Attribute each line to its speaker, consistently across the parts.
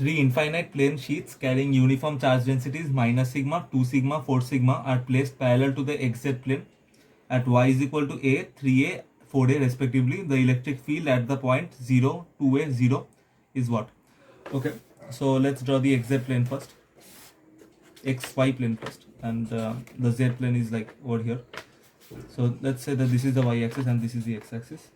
Speaker 1: three infinite plane sheets carrying uniform charge densities minus sigma, 2 sigma, 4 sigma are placed parallel to the xz plane at y is equal to a, 3a, 4a respectively. The electric field at the point 0, 2a, 0 is what? Okay, so let's draw the xz plane first, xy plane first, and the z plane is like over here. So let's say that this is the y-axis and this is the x-axis,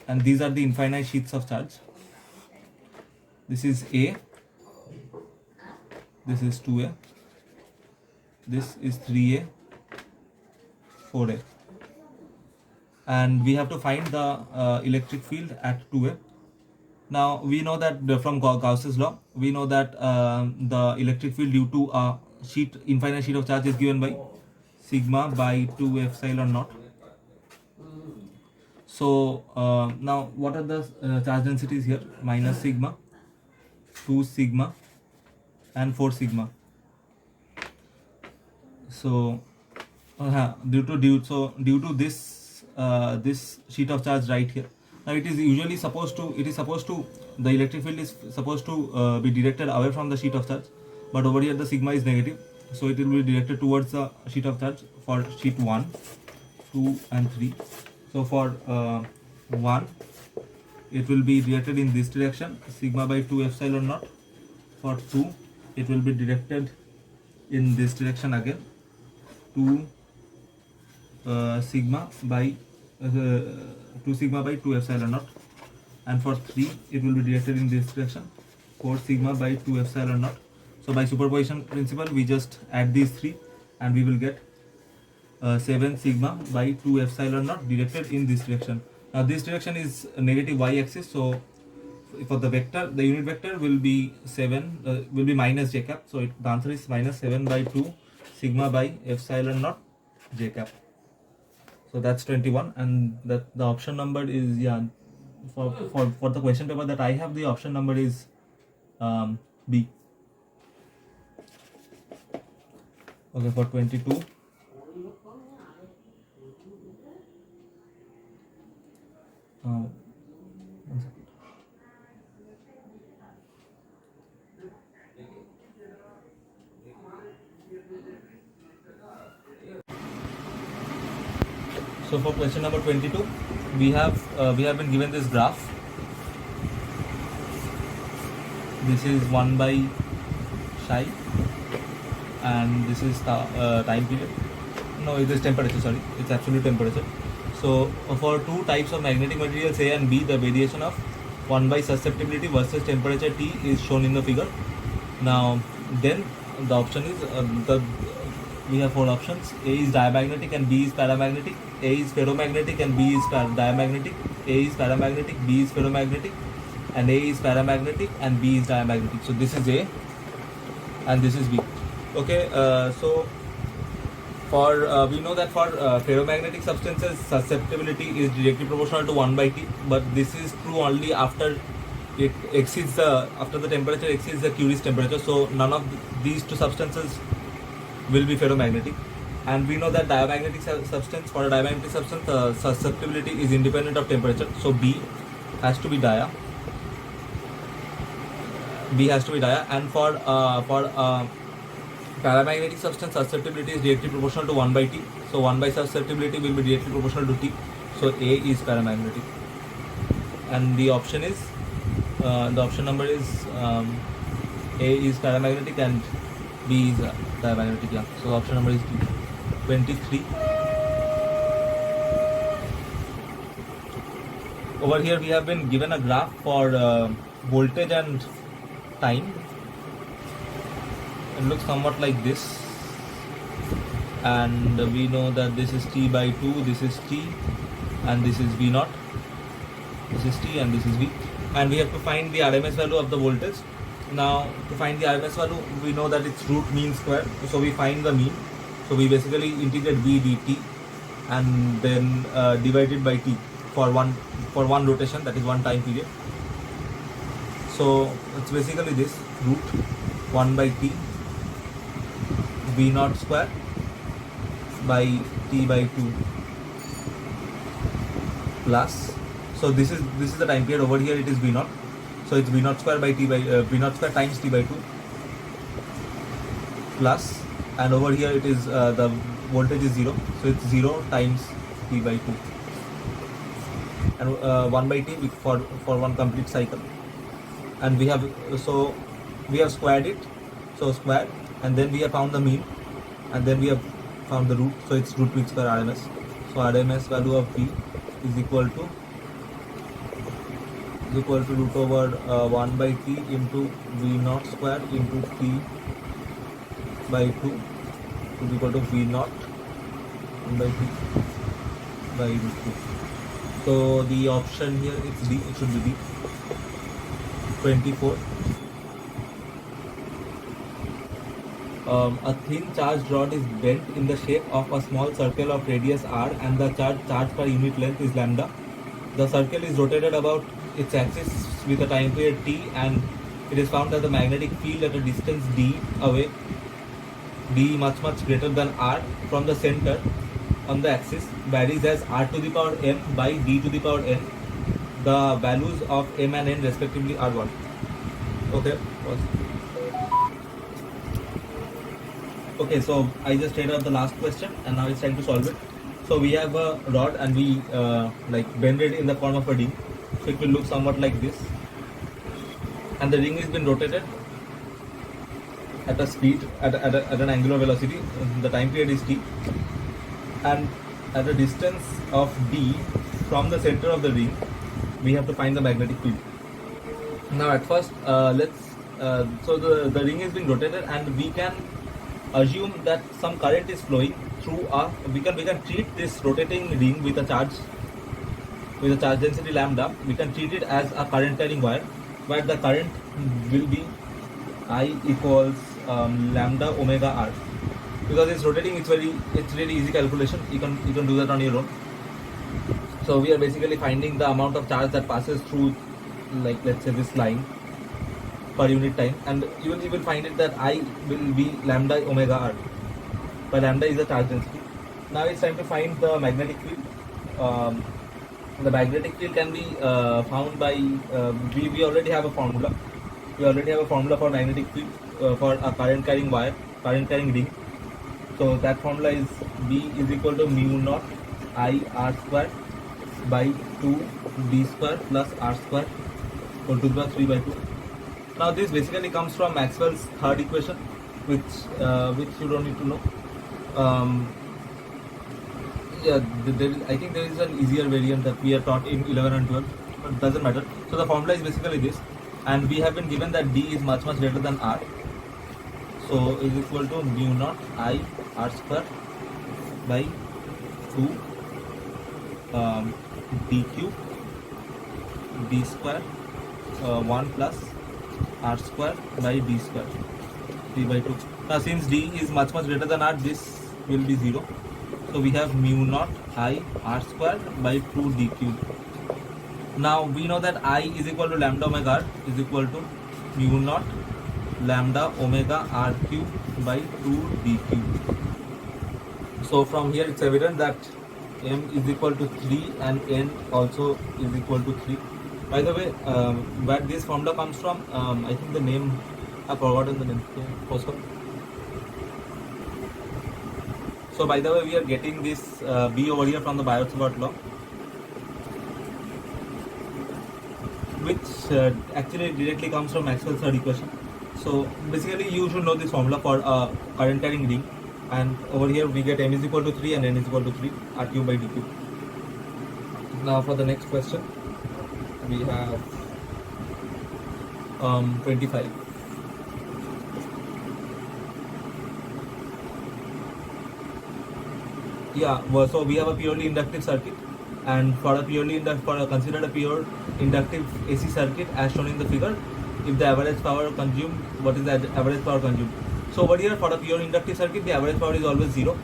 Speaker 1: and these are the infinite sheets of charge. This is A, this is 2A, this is 3A, 4A, and we have to find the electric field at 2A. Now we know that from Gauss's law, we know that the electric field due to a infinite sheet of charge is given by sigma by 2 epsilon naught. So now what are the charge densities here? Minus sigma, 2 sigma, and 4 sigma. So due to this this sheet of charge right here, now it is usually supposed to the electric field is supposed to be directed away from the sheet of charge, but over here the sigma is negative, so it will be directed towards the sheet of charge for sheet 1, 2 and 3. So for 1, it will be directed in this direction, sigma by 2 epsilon naught. For 2, it will be directed in this direction again, 2 sigma by 2 epsilon naught. And for 3, it will be directed in this direction, 4 sigma by 2 epsilon naught. So by superposition principle, we just add these 3 and we will get 7 sigma by 2 epsilon naught directed in this direction. Now this direction is negative y-axis, so for the vector, the unit vector will be will be minus j cap. So the answer is minus 7 by 2 sigma by epsilon naught j cap. So that's 21, and that the option number is, yeah, for the question paper that I have, the option number is B. Okay, for 22. One second. So for question number 22, we have been given this graph. This is 1 by psi, and this is time period. No, it is temperature. Sorry, it's absolute temperature. So for two types of magnetic materials A and B, the variation of 1 by susceptibility versus temperature T is shown in the figure. Now then the option is we have 4 options. A is diamagnetic and B is paramagnetic. A is ferromagnetic and B is diamagnetic. A is paramagnetic, B is ferromagnetic, and A is paramagnetic and B is diamagnetic. So this is A and this is B. Okay, so for we know that for ferromagnetic substances, susceptibility is directly proportional to 1 by T, but this is true only after it exceeds after the temperature exceeds the Curie's temperature. So none of these two substances will be ferromagnetic. And we know that diamagnetic substance, for a diamagnetic substance, susceptibility is independent of temperature. So B has to be dia. B has to be dia. And for paramagnetic substance, susceptibility is directly proportional to 1 by T. So 1 by susceptibility will be directly proportional to T. So A is paramagnetic. And the option is, the option number is A is paramagnetic and B is diamagnetic. Yeah. So option number is D. 23. Over here we have been given a graph for voltage and time. It looks somewhat like this, and we know that this is T by 2, this is T, and this is V naught. This is T and this is V, and we have to find the RMS value of the voltage. Now to find the RMS value, we know that it's root mean square, so we find the mean. So we basically integrate V dt and then divide it by T for one rotation, that is one time period. So it's basically this, root 1 by T V naught square by T by 2 plus, so this is the time period. Over here it is V naught, So it's V naught square by T by V naught square times T by 2 plus, and over here it is the voltage is 0, so it's 0 times T by 2, and 1 by T for one complete cycle. And we have squared it, so squared, and then we have found the mean, and then we have found the root, so it's root mean square RMS. So RMS value of V is equal to root over 1 by T into V naught square into T by 2 is equal to V naught 1 by T by root 2. So the option here is D, it should be D. 24. A thin charged rod is bent in the shape of a small circle of radius r, and the charge per unit length is lambda. The circle is rotated about its axis with a time period t, and it is found that the magnetic field at a distance d away, d much greater than r from the center on the axis, varies as r to the power m by d to the power n. The values of m and n respectively are 1. Okay. Okay, so I just read out the last question and now it's time to solve it. So we have a rod and we bend it in the form of a ring. So it will look somewhat like this. And the ring has been rotated at a speed, at an angular velocity. The time period is t. And at a distance of d from the center of the ring, we have to find the magnetic field. Now at first, so the ring is being rotated, and we can assume that some current is flowing through we can treat this rotating ring with a charge density lambda. We can treat it as a current carrying wire, where the current will be I equals lambda omega r. Because it's rotating, it's really easy calculation. You can do that on your own. So we are basically finding the amount of charge that passes through, like let's say this line, per unit time, and you will find it that I will be lambda omega r, where lambda is the charge density. Now it's time to find the magnetic field. The magnetic field can be found by we already have a formula. We already have a formula for magnetic field for a current carrying wire, current carrying ring. So that formula is B is equal to mu naught I r square by 2 d square plus r square whole to the power 3 by 2. Now this basically comes from Maxwell's third equation, which you don't need to know. I think there is an easier variant that we are taught in 11 and 12, but it doesn't matter. So the formula is basically this, and we have been given that d is much greater than r. So is equal to mu naught I r square by 2 d cube d square 1 plus r square by d square 3 by 2. Now since d is much greater than r, this will be 0. So we have mu naught I r square by 2 d cube. Now we know that I is equal to lambda omega r is equal to mu naught lambda omega r cube by 2 d cube. So from here it's evident that m is equal to 3 and n also is equal to 3. By the way, where this formula comes from, I think the name, I've forgotten the name. So by the way, we are getting this B over here from the Biot-Savart law, which actually directly comes from Maxwell's third equation. So basically you should know this formula for current carrying ring, and over here we get m is equal to 3 and n is equal to 3, r cube by d cube. Now for the next question, we have 25. Yeah, so we have a purely inductive circuit, and considered a pure inductive AC circuit as shown in the figure. If the average power consumed, what is the average power consumed? So over here for a pure inductive circuit, the average power is always 0.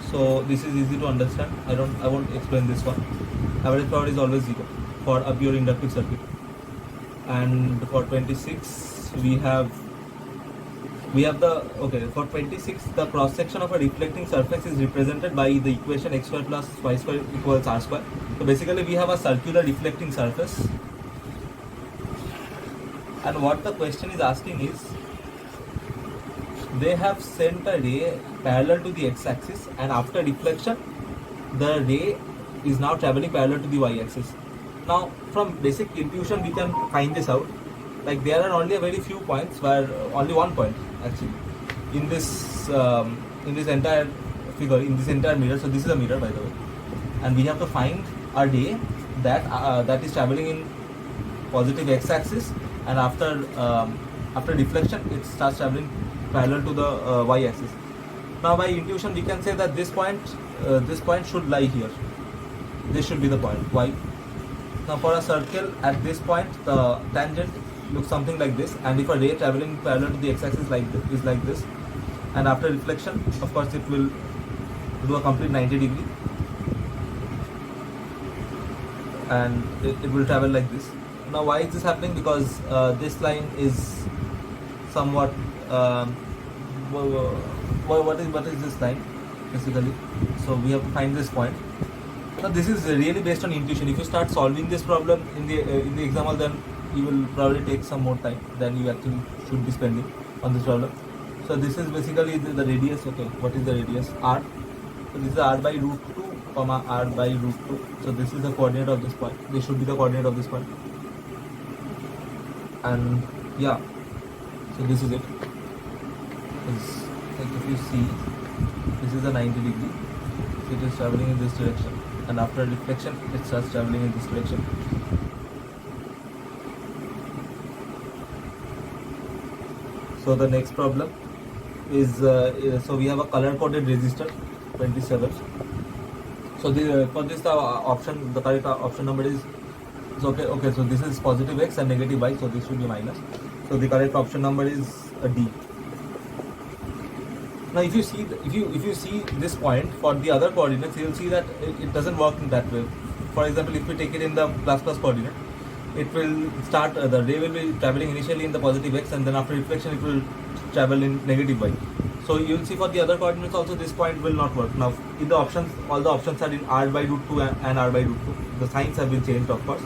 Speaker 1: So this is easy to understand. I won't explain this one. Average power is always 0 for a pure inductive circuit. And for 26 we have for 26 the cross section of a reflecting surface is represented by the equation x square plus y square equals r square. So basically we have a circular reflecting surface, And what the question is asking is, they have sent a ray parallel to the x-axis, and after deflection, the ray is now traveling parallel to the y-axis. Now, from basic intuition, we can find this out. Like there are only a very few points, where only one point actually in this entire figure, in this entire mirror. So this is a mirror, by the way, and we have to find a ray that is traveling in positive x-axis, and after deflection, it starts traveling parallel to the y-axis. Now, by intuition, we can say that this point should lie here. This should be the point. Why? Now, for a circle at this point, the tangent looks something like this, and if a ray traveling parallel to the x-axis is like this, and after reflection, of course, it will do a complete 90 degree, and it will travel like this. Now, why is this happening? Because this line is somewhat what is this line basically? So we have to find this point. Now this is really based on intuition. If you start solving this problem in the exam hall, then you will probably take some more time than you actually should be spending on this problem. So this is basically the radius. Okay, what is the radius? R. So this is r by root 2 comma r by root 2. So this is the coordinate of this point. This should be the coordinate of this point. And yeah, so this is it. It's like if you see, this is a 90 degree. So it is traveling in this direction, and after reflection, it starts traveling in this direction. So the next problem is so we have a color coded resistor 27. So for this the correct option number is okay. So this is positive x and negative y. So this should be minus. So the correct option number is D. Now, if you see this point for the other coordinates, you will see that it doesn't work in that way. For example, if we take it in the plus coordinate, it will start the ray will be traveling initially in the positive x, and then after reflection it will travel in negative y. So you will see for the other coordinates also this point will not work. Now in the options, all the options are in r by root 2 and r by root 2. The signs have been changed, of course.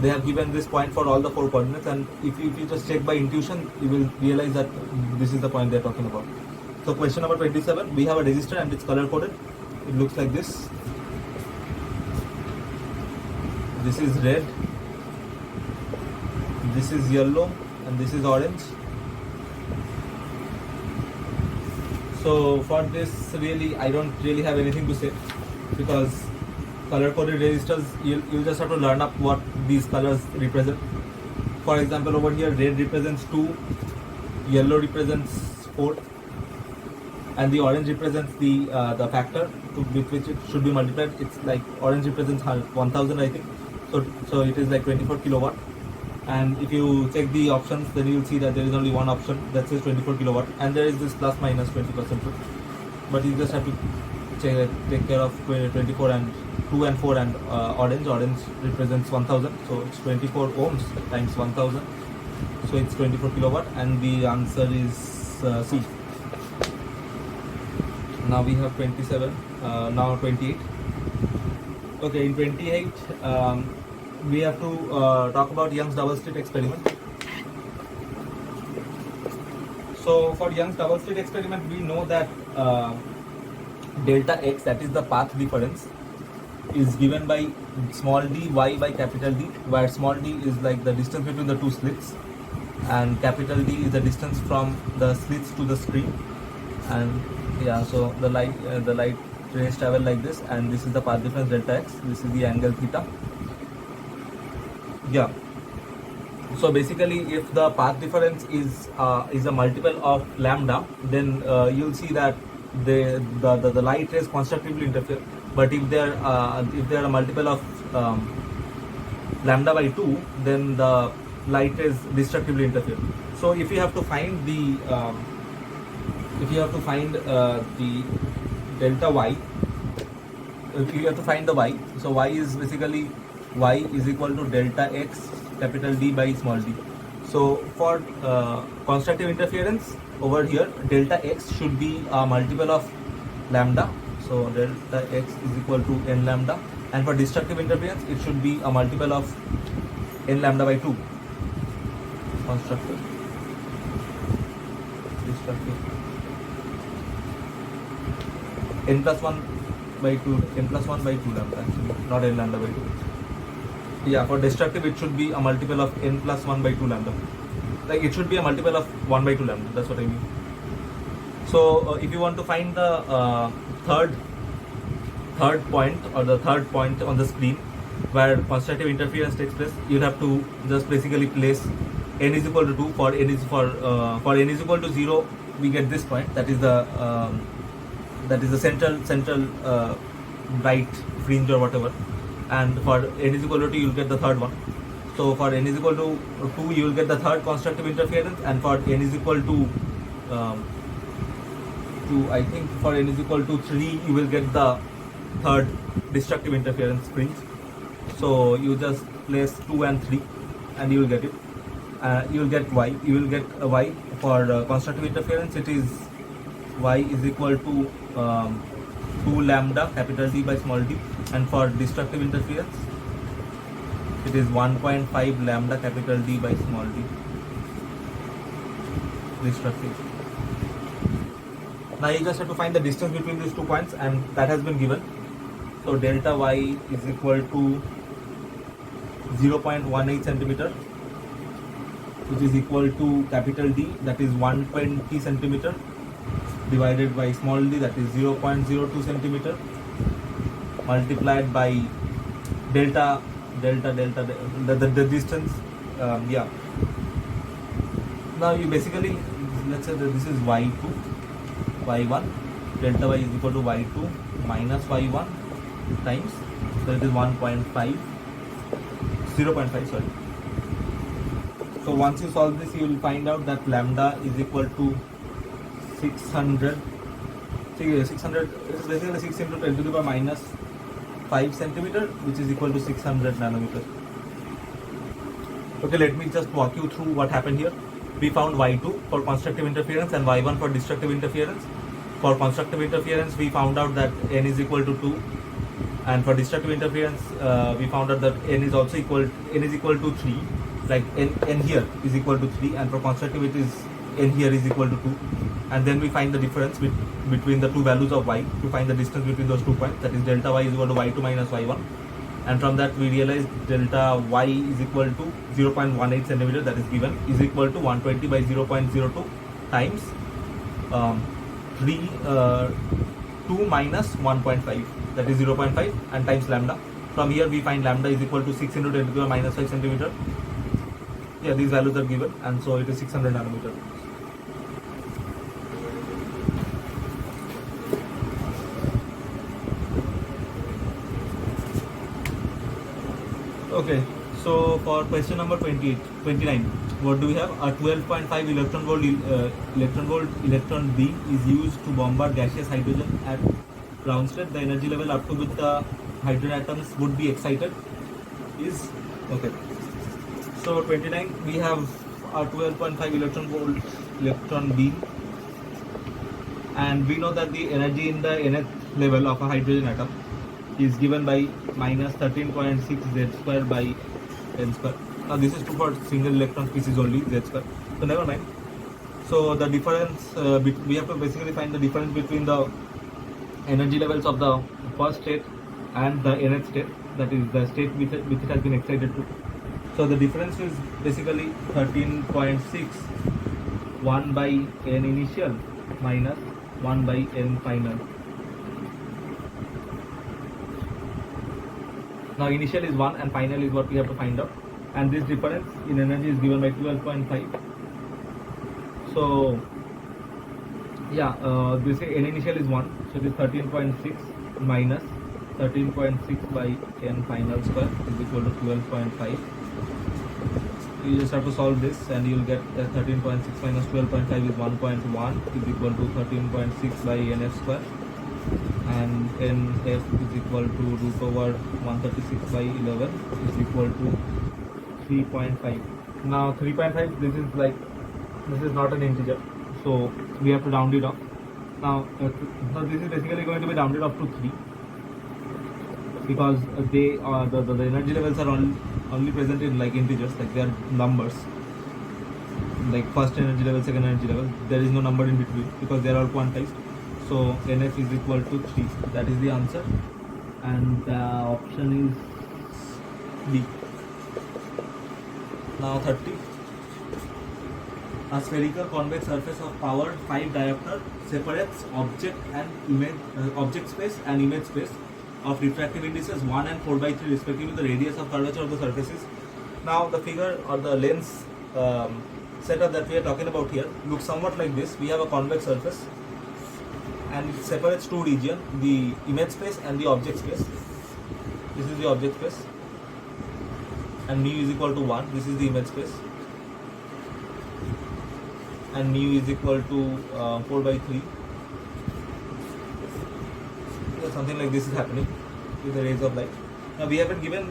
Speaker 1: They have given this point for all the 4 coordinates, and if you just check by intuition, you will realize that this is the point they are talking about. So question number 27, we have a resistor and it's color coded. It looks like this. This is red, this is yellow, and this is orange. So for this, really, I don't really have anything to say, because color coded resistors, you'll just have to learn up what these colors represent. For example, over here, red represents 2, yellow represents 4, and the orange represents the factor with which it should be multiplied. It's like orange represents 1000, I think. So it is like 24 kilowatt. And if you check the options, then you will see that there is only one option that says 24 kilowatt, and there is this plus minus 20%. But you just have to take care of 24 and 2 and 4 and orange. Orange represents 1000, so it's 24 ohms times 1000. So it's 24 kilowatt, and the answer is C. Now we have 27, now 28. Okay, in 28, we have to talk about Young's double slit experiment. So for Young's double slit experiment, we know that delta x, that is the path difference, is given by small d y by capital D, where small d is like the distance between the 2 slits, and capital D is the distance from the slits to the screen. And yeah, so the light rays travel like this, and this is the path difference delta x. This is the angle theta. Yeah. So basically, if the path difference is a multiple of lambda, then you'll see that the light rays constructively interfere. But if they are a multiple of lambda by 2, then the light rays destructively interfere. So if you have to find the delta y, if you have to find the y, so y is basically y is equal to delta x capital D by small d. So for constructive interference over here, delta x should be a multiple of lambda. So delta x is equal to n lambda, and for destructive interference, it should be a multiple of n lambda by 2. constructive, destructive. N plus 1 by 2, n plus 1 by 2 lambda actually, not n lambda by 2. Yeah, for destructive it should be a multiple of n plus 1 by 2 lambda. Like it should be a multiple of 1 by 2 lambda, that's what I mean. So if you want to find the third point or the third point on the screen where constructive interference takes place, you'll have to just basically place n is equal to 2. For n is equal to 0, we get this point, that is the central right fringe or whatever, and for n is equal to 2 you'll get the third one. So for n is equal to 2 you will get the third constructive interference, and for n is equal to I think for n is equal to 3 you will get the third destructive interference fringe. So you just place 2 and 3 and you will get it. You will get y. You will get a y for constructive interference. It is y is equal to 2 lambda capital D by small d, and for destructive interference it is 1.5 lambda capital D by small d destructive. Now you just have to find the distance between these 2 points, and that has been given. So delta y is equal to 0.18 centimeter, which is equal to capital D, that is 120 centimeter, divided by small d, that is 0.02 centimeter, multiplied by delta, the distance. Yeah. Now you basically, let's say that this is y2, y1, delta y is equal to y2 minus y1 times, so it is 0.5, sorry. So once you solve this, you will find out that lambda is equal to 600, is basically 6 into 10 to the power minus 5 centimeter, which is equal to 600 nanometer. Okay, let me just walk you through what happened here. We found y2 for constructive interference and y1 for destructive interference. For constructive interference, we found out that n is equal to 2, and for destructive interference, we found out that n is equal to 3. Like n here is equal to 3, and for constructive it is n here is equal to 2. And then we find the difference between the two values of y to find the distance between those 2 points, that is delta y is equal to y2 minus y1. And from that we realize delta y is equal to 0.18 centimeter, that is given, is equal to 120 by 0.02 times 2 minus 1.5, that is 0.5, and times lambda. From here we find lambda is equal to 6 into 10 to the power minus 5 centimeter. Yeah, these values are given, and so it is 600 nanometer. Okay, so for question number 29, what do we have? A 12.5 electron volt electron beam is used to bombard gaseous hydrogen at ground state. The energy level up to which the hydrogen atoms would be excited is, okay. So 29, we have a 12.5 electron volt electron beam, and we know that the energy in the nth level of a hydrogen atom is given by minus 13.6 z square by n square. Now this is true for single electron species only, z square. So never mind. So the difference, we have to basically find the difference between the energy levels of the first state and the nth state, that is the state which it has been excited to. So the difference is basically 13.6, 1 by n initial minus 1 by n final. Now initial is 1 and final is what we have to find out, and this difference in energy is given by 12.5. So yeah, this n initial is 1, so it is 13.6 minus 13.6 by n final square is equal to 12.5. You just have to solve this and you will get 13.6 minus 12.5 is 1.1 is equal to 13.6 by nf square, and nf is equal to root over 136 by 11 is equal to 3.5. Now 3.5, this is not an integer, so we have to round it off. Now this is basically going to be rounded off to 3, because the energy levels are only present in like integers, like they are numbers. like first energy level, second energy level. There is no number in between because they are all quantized. So NF is equal to 3. That is the answer, and the option is B. Now 30. A spherical convex surface of power 5 diopter separates object space and image space of refractive indices 1 and 4/3 respectively. The radius of curvature of the surfaces. Now the figure or the lens setup that we are talking about here looks somewhat like this. We have a convex surface and it separates two regions, the image space and the object space. This is the object space and mu is equal to 1. This is the image space and mu is equal to 4/3. So something like this is happening with the rays of light. Now we have been given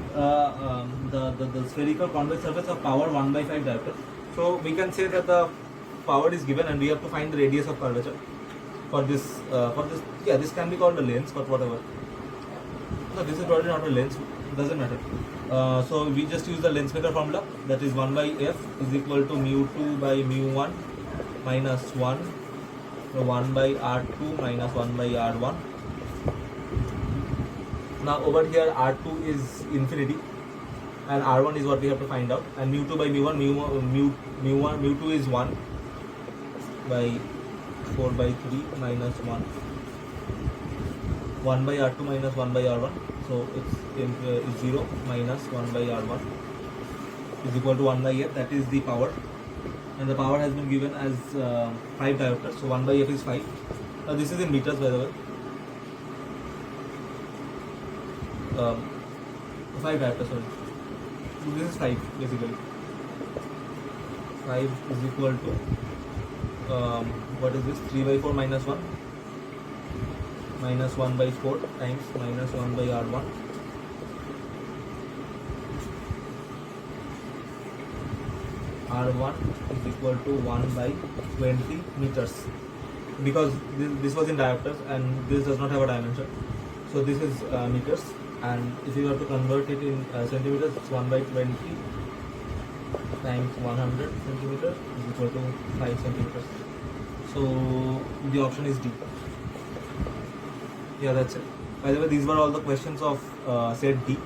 Speaker 1: the spherical convex surface of power 1/5 diopter. So we can say that the power is given and we have to find the radius of curvature for this. Yeah, this can be called a lens, but whatever. No, this is probably not a lens. Doesn't matter. So we just use the Lensmaker formula, that is 1/f is equal to mu2 by mu1 minus 1, so 1/r2 minus 1/r1. Now over here R2 is infinity and R1 is what we have to find out, and mu2 by mu1, mu2 is 1 by 4/3 minus 1, 1/r2 minus 1/r1, so it's 0 minus 1/r1 is equal to 1/f. That is the power, and the power has been given as 5 diopters, so 1/f is 5. Now this is in meters, by the way. 5 diopters, sorry. So this is 5 basically. 5 is equal to what is this? 3/4 minus 1 minus 1/4 times minus 1/r1. R1 is equal to 1/20 meters, because this was in diopters and this does not have a dimension, so this is meters, and if you have to convert it in centimeters, it's 1/20 times 100 centimeters is equal to 5 centimeters. So the option is D. Yeah, that's it. By the way, these were all the questions of set D.